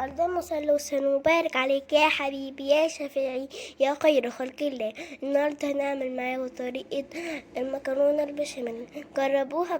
اللهم صل وسلم وبارك عليك يا حبيبي يا شفيعي يا خير خلق الله. النهارده هنعمل معاكم طريقة المكرونة البشاميل. جربوها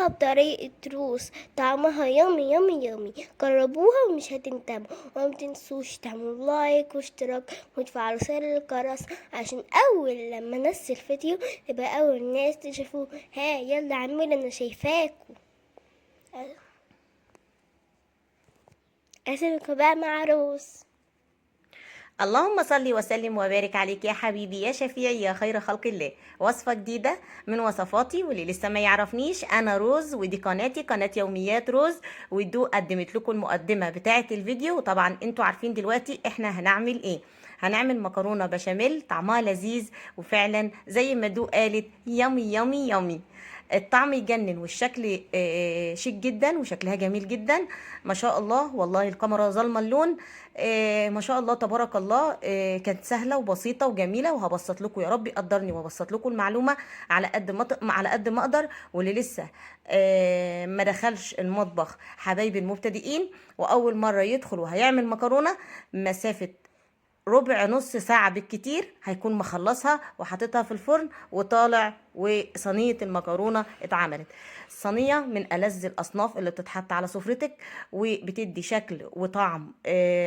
بطريقة روز، طعمها يامي يامي يامي. جربوها ومش هتندموا. وما تنسوش تعملوا لايك واشتراك وتفعلوا زر الجرس عشان اول لما انزل فيديو يبقى اول ناس تشوفوه. ها يلا اعملوا، انا شايفاكوا. اسيبكوا بقى مع روز. اللهم صل وسلم وبارك عليك يا حبيبي يا شفيعي يا خير خلق الله. وصفة جديدة من وصفاتي، واللي لسه ما يعرفنيش انا روز، ودي قناتي قناة يوميات روز. ودو قدمت لكم المقدمة بتاعة الفيديو، وطبعا انتوا عارفين دلوقتي احنا هنعمل ايه. هنعمل مكرونة بشاميل طعمها لذيذ، وفعلا زي ما دو قالت يامي يامي يامي. الطعم يجنن، والشكل شيك جدا، وشكلها جميل جدا ما شاء الله. والله الكاميرا ظالمه اللون. ما شاء الله تبارك الله. كانت سهله وبسيطه وجميله، وهبسط لكم يا رب يقدرني وابسط لكم المعلومه على قد ما اقدر. واللي لسه ما دخلش المطبخ حبايبي المبتدئين واول مره يدخل وهيعمل مكرونه، مسافه ربع نص ساعة بالكتير هيكون مخلصها وحاططها في الفرن وطالع، وصينية المكرونة اتعملت. صينية من ألذ الأصناف اللي بتتحط على سفرتك، وبتدي شكل وطعم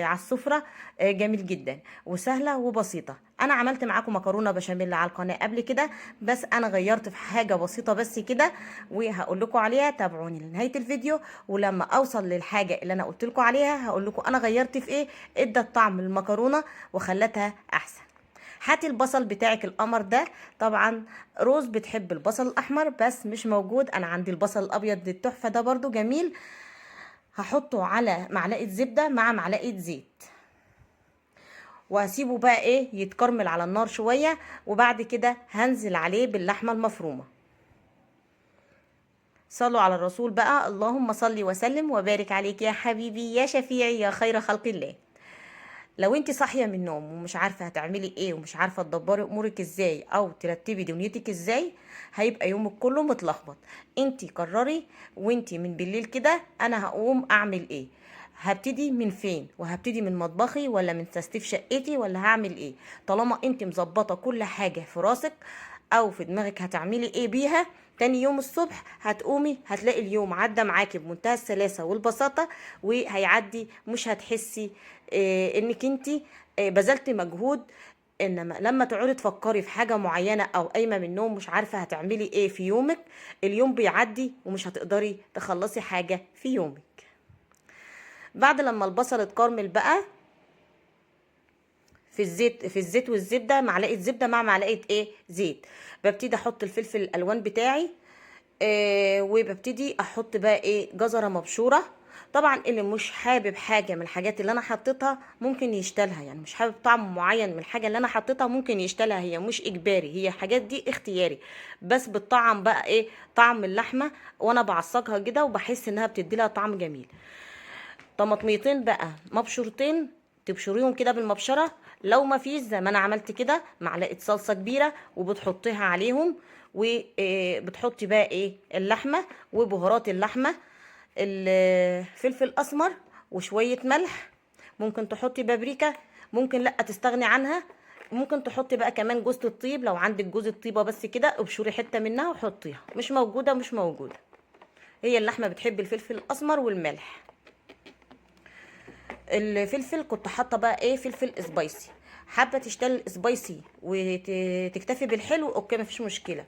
على السفرة جميل جدا، وسهلة وبسيطة. أنا عملت معاكم مكرونة بشاميل على القناة قبل كده، بس أنا غيرت في حاجة بسيطة بس كده، وهقول لكم عليها. تابعوني لنهاية الفيديو، ولما أوصل للحاجة اللي أنا قلت لكم عليها هقول لكم أنا غيرت في إيه ادت طعم المكرونة وخلتها احسن. هاتي البصل بتاعك القمر ده. طبعا روز بتحب البصل الاحمر بس مش موجود، انا عندي البصل الابيض التحفه ده برضو جميل. هحطه على معلقه زبده مع معلقه زيت، وهسيبه بقى ايه يتكرمل على النار شويه، وبعد كده هنزل عليه باللحمه المفرومه. صلوا على الرسول بقى. اللهم صل وسلم وبارك عليك يا حبيبي يا شفيعي يا خير خلق الله. لو انت صاحيه من النوم ومش عارفه هتعملي ايه، ومش عارفه تدبري امورك ازاي او ترتبي دنيتك ازاي، هيبقى يومك كله متلخبط. انت قرري، وانت من بالليل كده انا هقوم اعمل ايه، هبتدي من فين، وهبتدي من مطبخي ولا من تستيف شقتي ولا هعمل ايه. طالما انت مظبطه كل حاجه في راسك او في دماغك هتعملي ايه بيها، تاني يوم الصبح هتقومي هتلاقي اليوم عدى معاكي بمنتهى السلاسة والبساطة، وهيعدي مش هتحسي انك انتي بذلتي مجهود. انما لما تقعدي تفكري في حاجة معينة او قايمة من النوم مش عارفة هتعملي ايه في يومك، اليوم بيعدي ومش هتقدري تخلصي حاجة في يومك. بعد لما البصل اتكرمل بقى في الزيت والزبده، معلقه زبده مع معلقه ايه زيت، ببتدي احط الفلفل الالوان بتاعي. وببتدي احط بقى ايه جزره مبشوره. طبعا اللي مش حابب حاجه من الحاجات اللي انا حطيتها ممكن يشتلها، يعني مش حابب طعم معين من الحاجه اللي انا حطيتها ممكن يشتلها، هي مش اجباري، هي الحاجات دي اختياري. بس بالطعم بقى ايه طعم اللحمه، وانا بعصجها كده وبحس انها بتدي لها طعم جميل. طماطميتين بقى مبشورتين تبشريهم كده بالمبشره. لو ما فيش زي ما انا عملت كده معلقه صلصه كبيره وبتحطيها عليهم، وبتحطي بقى ايه اللحمه وبهارات اللحمه، الفلفل اسمر وشويه ملح. ممكن تحطي بابريكا، ممكن لا تستغني عنها. ممكن تحطي بقى كمان جوز الطيب، لو عندك جوز الطيبه بس كده ابشري حته منها وحطيها، مش موجوده مش موجوده. هي اللحمه بتحب الفلفل الاسمر والملح. الفلفل كنت حاطه بقى ايه فلفل سبايسي، حابه تشتغل سبايسي وتكتفي بالحلو اوكي مفيش مشكله.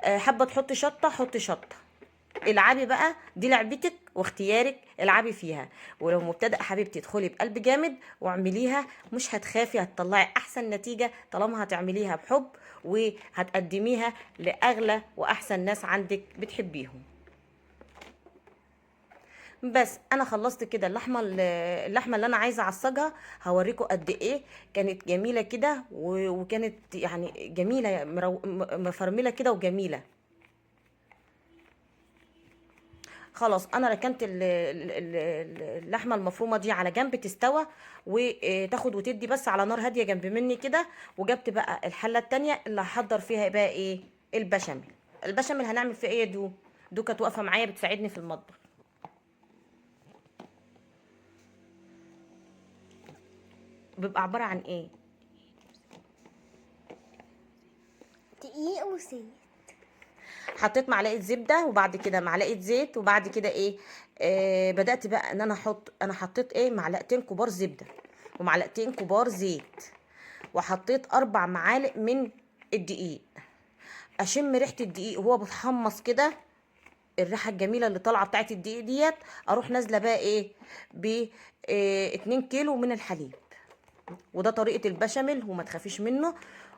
حابه تحطي شطه حطي شطه. العبي بقى، دي لعبتك واختيارك، العبي فيها. ولو مبتدئه حبيبتي ادخلي بقلب جامد واعمليها، مش هتخافي، هتطلعي احسن نتيجه طالما هتعمليها بحب، وهتقدميها لاغلى واحسن ناس عندك بتحبيهم. بس انا خلصت كده اللحمه اللي انا عايزه اعصجها. هوريكم قد ايه كانت جميله كده، وكانت يعني جميله مفرمله كده وجميله. خلاص انا ركنت اللحمه المفرومه دي على جنب تستوى وتاخد وتدي بس على نار هاديه جنب مني كده. وجبت بقى الحله التانية اللي هحضر فيها بقى ايه البشاميل. البشاميل هنعمل فيه ايه دو كانت واقفه معايا بتساعدني في المطبخ. بيبقى عباره عن ايه؟ دقيق وزيت. حطيت معلقه زبده وبعد كده معلقه زيت وبعد كده ايه، بدات بقى ان انا حطيت ايه، معلقتين كبار زبده ومعلقتين كبار زيت، وحطيت 4 معالق من الدقيق. اشم ريحه الدقيق وهو بيتحمص كده، الريحه الجميله اللي طالعه بتاعت الدقيق ديت، اروح نازله بقى ايه ب 2 كيلو من الحليب. وده طريقه البشاميل وما تخافيش منه،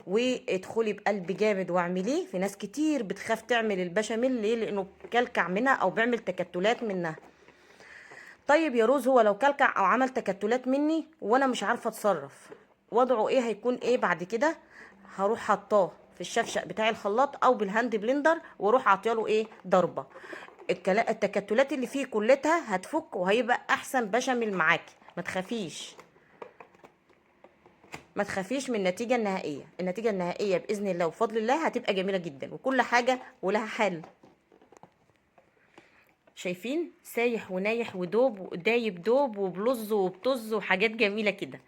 وادخلي بقلب جامد واعمليه. في ناس كتير بتخاف تعمل البشاميل ليه؟ لانه كلكع منها او بيعمل تكتلات منها. طيب يا روز، هو لو كلكع او عمل تكتلات مني وانا مش عارفه اتصرف، وضعه ايه هيكون ايه بعد كده؟ هروح حطاه في الشفشق بتاع الخلاط او بالهاند بلندر واروح عطياله ايه، ضربه. التكتلات اللي فيه كلتها هتفك وهيبقى احسن بشاميل معاكي. ما تخافيش، ما تخافيش من النتيجه النهائيه. النتيجه النهائيه باذن الله وبفضل الله هتبقى جميله جدا، وكل حاجه ولها حل. شايفين؟ سايح ونايح ودوب ودايب دوب وبلز وبطز وحاجات جميله كده.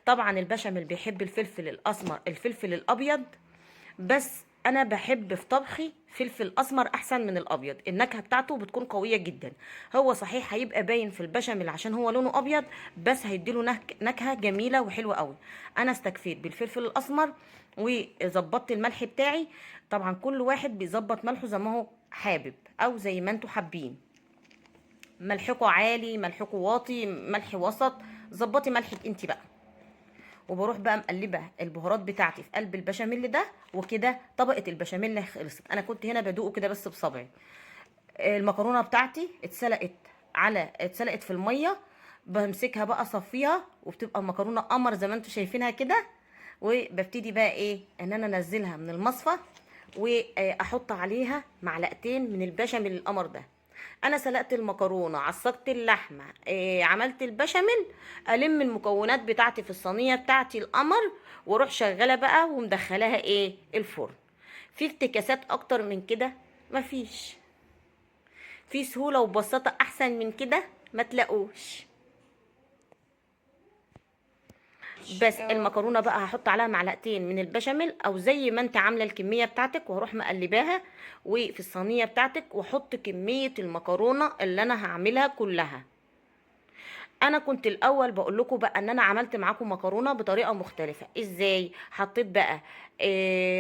طبعا البشاميل بيحب الفلفل الاسمر، الفلفل الابيض، بس انا بحب في طبخي فلفل اسمر احسن من الابيض. النكهه بتاعته بتكون قويه جدا. هو صحيح هيبقى باين في البشاميل عشان هو لونه ابيض، بس هيديله نكهه جميله وحلوه قوي. انا استكفيت بالفلفل الاسمر وظبطت الملح بتاعي. طبعا كل واحد بيظبط ملحه زي ما هو حابب او زي ما انتوا حابين. ملحكوا عالي، ملحكوا واطي، ملح وسط، ظبطي ملحك انت بقى. وبروح بقى مقلبه البهارات بتاعتي في قلب البشاميل ده، وكده طبقه البشاميل خلصت. انا كنت هنا بدوقه كده بس بصبعي. المكرونه بتاعتي اتسلقت في الميه، بمسكها بقى اصفيها وبتبقى المكرونه قمر زي ما انتم شايفينها كده. وببتدي بقى ايه، ان انا انزلها من المصفى واحط عليها معلقتين من البشاميل القمر ده. انا سلقت المكرونه، عصقت اللحمه، عملت البشاميل، الم المكونات بتاعتي في الصينيه بتاعتي القمر، واروح شغاله بقى ومدخلاها ايه، الفرن. في افتكاسات اكتر من كده مفيش. في سهوله وبساطه احسن من كده ما تلاقوش. بس المكرونه بقى هحط عليها معلقتين من البشاميل او زي ما انت عامله الكميه بتاعتك، وهروح مقلباها وفي الصينيه بتاعتك، واحط كميه المكرونه اللي انا هعملها كلها. انا كنت الاول بقول لكم بقى ان انا عملت معاكم مكرونه بطريقه مختلفه. ازاي؟ حطيت بقى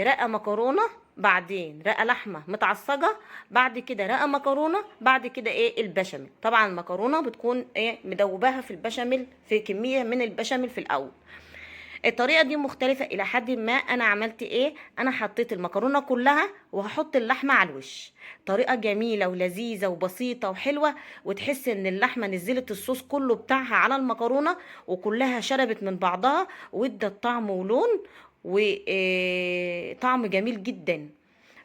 رقه مكرونه، بعدين رقه لحمه متعصجه، بعد كده رقه مكرونه، بعد كده ايه، البشاميل. طبعا المكرونه بتكون ايه، مدوباها في البشاميل في كميه من البشاميل في الاول. الطريقه دي مختلفه الى حد ما. انا عملت ايه، انا حطيت المكرونه كلها وهحط اللحمه على الوش. طريقه جميله ولذيذه وبسيطه وحلوه، وتحس ان اللحمه نزلت الصوص كله بتاعها على المكرونه وكلها شربت من بعضها، وادت طعم ولون وطعم جميل جدا.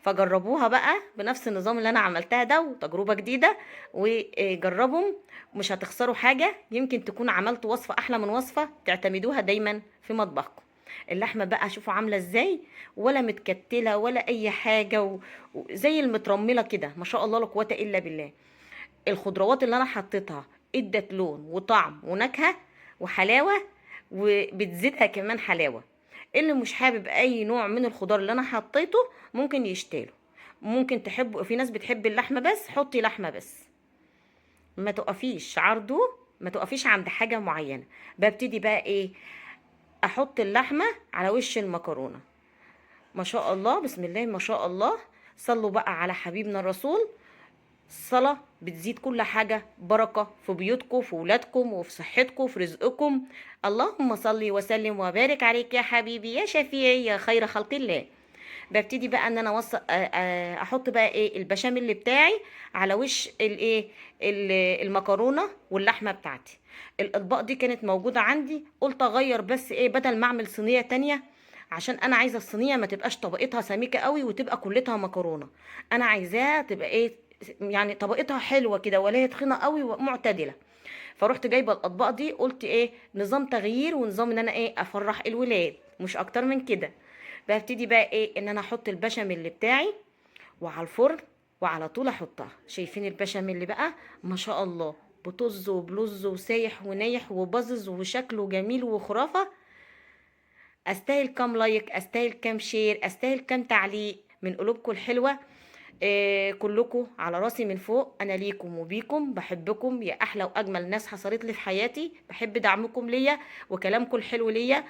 فجربوها بقى بنفس النظام اللي انا عملتها ده، وتجربة جديدة، وجربهم مش هتخسروا حاجة. يمكن تكون عملت وصفة احلى من وصفة تعتمدوها دايما في مطبخكم. اللحمة بقى شوفوا عاملة ازاي، ولا متكتلة ولا اي حاجة، وزي المترملة كده، ما شاء الله لا قوة الا بالله. الخضروات اللي انا حطيتها ادت لون وطعم ونكهة وحلاوة، وبتزيدها كمان حلاوة. اللي مش حابب اي نوع من الخضار اللي انا حطيته ممكن يشتاله. ممكن تحبوا، في ناس بتحب اللحمه بس، حطي لحمه بس. ما تقفيش عرضه، ما تقفيش عند حاجه معينه. ببتدي بقى ايه، احط اللحمه على وش المكرونه. ما شاء الله، بسم الله ما شاء الله. صلوا بقى على حبيبنا الرسول. الصلاة بتزيد كل حاجة بركة في بيوتكم، في ولادكم، وفي صحتكم، في رزقكم. اللهم صل وسلم وبارك عليك يا حبيبي يا شفيعي يا خير خلق الله. ببتدي بقى ان انا احط بقى ايه، البشاميل بتاعي على وش الايه، المكرونه واللحمه بتاعتي. الاطباق دي كانت موجوده عندي، قلت اغير بس ايه، بدل ما اعمل صينيه تانية، عشان انا عايزه الصينيه ما تبقاش طبقتها سميكه قوي وتبقى كلتها مكرونه. انا عايزاها تبقى ايه، يعني طبقتها حلوه كده، ولا هي تخينه قوي ومعتدله. فروحت جايبه الاطباق دي، قلت ايه، نظام تغيير ونظام ان انا ايه، افرح الولاد مش اكتر من كده. ببتدي بقى ايه، ان انا احط البشاميل بتاعي وعلى الفرن، وعلى طول احطها. شايفين البشاميل بقى ما شاء الله، بطز وبلز وسايح ونايح وبزز وشكله جميل وخرافه. استاهل كام لايك، استاهل كام شير، استاهل كام تعليق من قلوبكم الحلوه. كلكم على راسي من فوق، انا ليكم وبيكم، بحبكم يا احلى واجمل ناس حصلت لي في حياتي، بحب دعمكم ليا وكلامكم الحلو ليا.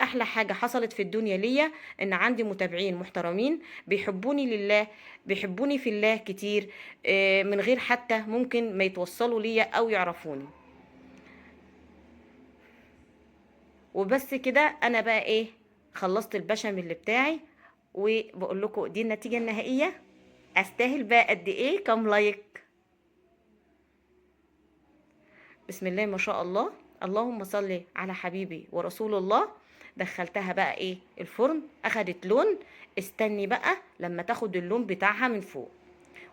احلى حاجه حصلت في الدنيا ليا ان عندي متابعين محترمين بيحبوني لله، بيحبوني في الله كتير، من غير حتى ممكن ما يتوصلوا ليا او يعرفوني. وبس كده انا بقى ايه، خلصت البشاميل بتاعي، وبقول لكم دي النتيجه النهائيه. استاهل بقى قد ايه كام لايك؟ بسم الله ما شاء الله، اللهم صل على حبيبي ورسول الله. دخلتها بقى ايه الفرن، اخدت لون. استني بقى لما تاخد اللون بتاعها من فوق.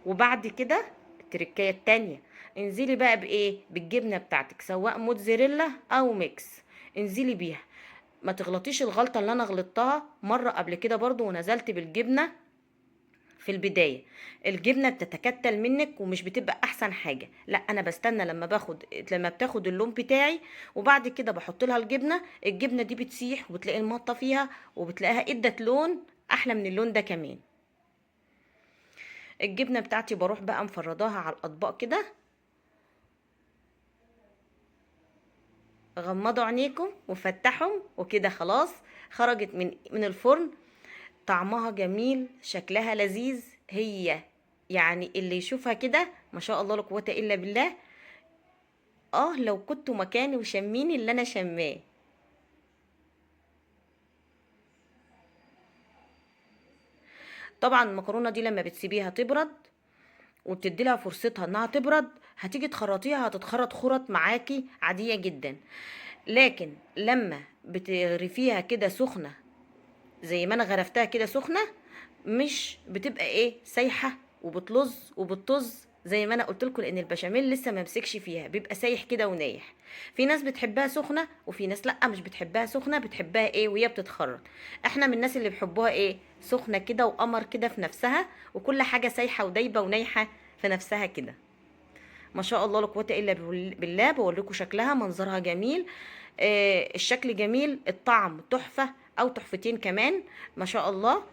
وبعد كده التركية التانية، انزلي بقى بايه، بالجبنة بتاعتك سواء موتزاريلا او ميكس، انزلي بيها. ما تغلطيش الغلطة اللي انا غلطتها مرة قبل كده برضو، ونزلت بالجبنة في البداية. الجبنة بتتكتل منك ومش بتبقى احسن حاجة. لا، انا بستنى لما بتاخد اللون بتاعي، وبعد كده بحط لها الجبنة دي بتسيح وبتلاقي المطة فيها، وبتلاقيها ادت لون احلى من اللون ده كمان. الجبنة بتاعتي بروح بقى مفرداها على الاطباق كده. غمضوا عينيكم وفتحهم، وكده خلاص خرجت من الفرن. طعمها جميل، شكلها لذيذ. هي يعني اللي يشوفها كده ما شاء الله لا قوة الا بالله. لو كنتوا مكاني وشميني اللي انا شماه. طبعا المكرونة دي لما بتسيبيها تبرد وبتدي لها فرصتها انها تبرد، هتيجي تخرطيها هتتخرط خرط معاكي عادية جدا. لكن لما بتغرفيها كده سخنة زي ما انا غرفتها كده سخنة، مش بتبقى ايه سايحة وبتطز زي ما انا قلت لكم، لان البشاميل لسه ما مسكش فيها، بيبقى سايح كده ونايح. في ناس بتحبها سخنه، وفي ناس لا مش بتحبها سخنه، بتحبها ايه وهي بتتخرط. احنا من الناس اللي بيحبوها ايه سخنه كده وقمر كده في نفسها، وكل حاجه سايحه ودايبه ونايحه في نفسها كده. ما شاء الله لا قوه الا بالله. بوريكم شكلها، منظرها جميل، الشكل جميل، الطعم تحفه او تحفتين كمان ما شاء الله.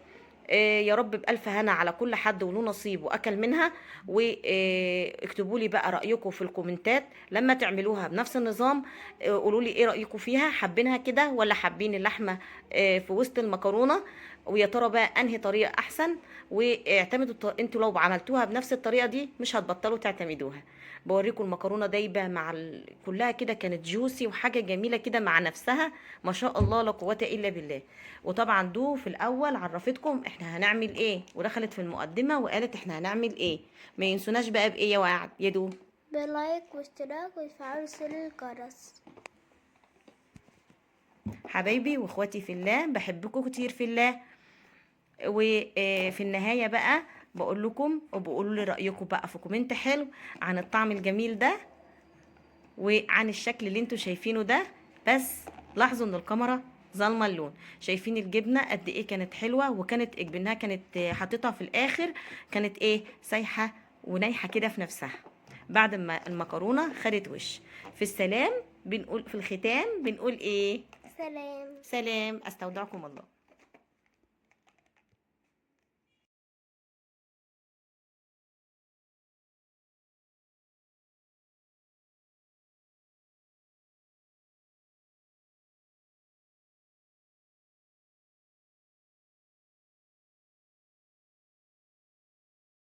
يا رب بألف هنا على كل حد وله نصيب وأكل منها. واكتبوا لي بقى رأيكم في الكومنتات لما تعملوها بنفس النظام. قولوا لي ايه رأيكم فيها، حابينها كده ولا حابين اللحمة في وسط المكرونة؟ ويا ترى بقى انهي طريقة احسن؟ واعتمدوا انتوا لو عملتوها بنفس الطريقة دي مش هتبطلوا تعتمدوها. بوريكم المكرونة دايبة مع كلها كده، كانت جوسي وحاجة جميلة كده مع نفسها ما شاء الله لا قوة الا بالله. وطبعا دو في الاول عرفتكم احنا هنعمل ايه، ودخلت في المقدمة وقالت احنا هنعمل ايه. ما ينسوناش بقى بايه يا وعد يا دو؟ بلايك واشتراك وتفعلوا زر الجرس. حبايبي واخواتي في الله، بحبكم كتير في الله. وفي النهاية بقى بقول لكم وبقولوا لي رأيكم بقى في كومنت حلو عن الطعم الجميل ده وعن الشكل اللي انتوا شايفينه ده. بس لاحظوا ان الكاميرا ظالمه اللون. شايفين الجبنه قد ايه كانت حلوه، وكانت اجبنها كانت حاططها في الاخر كانت ايه سايحه ونايحه كده في نفسها بعد ما المكرونه خدت وش. في السلام بنقول، في الختام بنقول ايه؟ سلام. سلام. استودعكم الله.